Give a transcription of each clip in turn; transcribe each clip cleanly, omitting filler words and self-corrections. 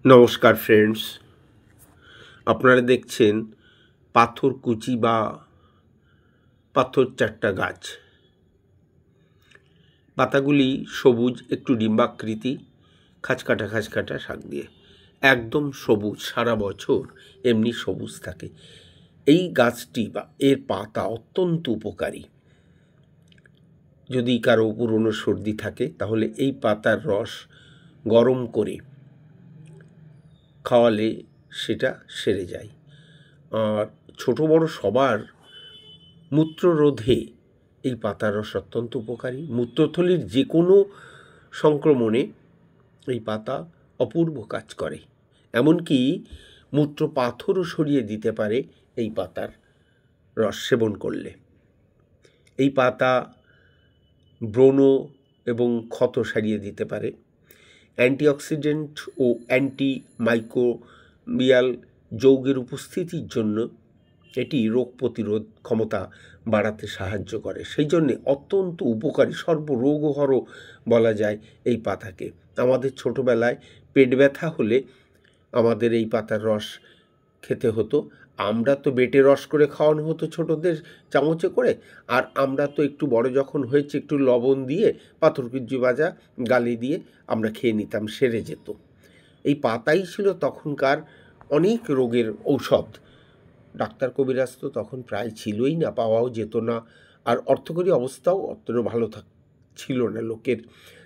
নমস্কার ফ্রেন্ডস, আপনারা দেখছেন পাথরকুচি বা পাথর চাট্টা গাছ। পাতাগুলি সবুজ, একটু ডিম্বাকৃতি, খাঁচকাটা খাঁচকাটা শাক দিয়ে, একদম সবুজ, সারা বছর এমনি সবুজ থাকে। এই গাছটি বা এর পাতা অত্যন্ত উপকারী। যদি কারো পুরনো সর্দি থাকে তাহলে এই পাতার রস গরম করে খাওয়ালে সেটা সেরে যায়। আর ছোট বড় সবার মূত্ররোধে এই পাতার রস অত্যন্ত উপকারী। মূত্রথলির যে কোনো সংক্রমণে এই পাতা অপূর্ব কাজ করে, এমনকি মূত্র পাথরও সরিয়ে দিতে পারে এই পাতার রস সেবন করলে। এই পাতা ব্রণ এবং ক্ষত সারিয়ে দিতে পারে। অ্যান্টিঅক্সিডেন্ট ও অ্যান্টিমাইক্রোবিয়াল যৌগের উপস্থিতির জন্য এটি রোগ প্রতিরোধ ক্ষমতা বাড়াতে সাহায্য করে। সেই জন্যে অত্যন্ত উপকারী, সর্বরোগহর বলা যায় এই পাতাকে। আমাদের ছোটোবেলায় পেট ব্যথা হলে আমাদের এই পাতার রস খেতে হতো। আমরা তো বেটে রস করে খাওয়ানো হতো ছোটোদের চামচে করে, আর আমরা তো একটু বড় যখন হয়েছে একটু লবণ দিয়ে পাথরকুচি ভাজা গালে দিয়ে আমরা খেয়ে নিতাম, সেরে যেত। এই পাতাই ছিল তখনকার অনেক রোগের ঔষধ। ডাক্তার কবিরাজ তো তখন প্রায় ছিলই না, পাওয়াও যেত না, আর অর্থকরী অবস্থাও অতটা ভালো ছিল না লোকের।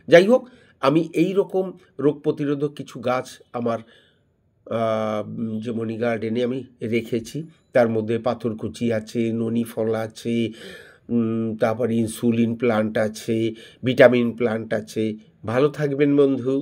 যাই হোক, আমি এই রকম রোগ প্রতিরোধক কিছু গাছ আমার যে মনি গার্ডেনে আমি রেখেছি। তার মধ্যে পাথরকুচি আছে, ননি ফল আছে, তারপরে ইনসুলিন প্লান্ট আছে, ভিটামিন প্লান্ট আছে। ভালো থাকবেন বন্ধু।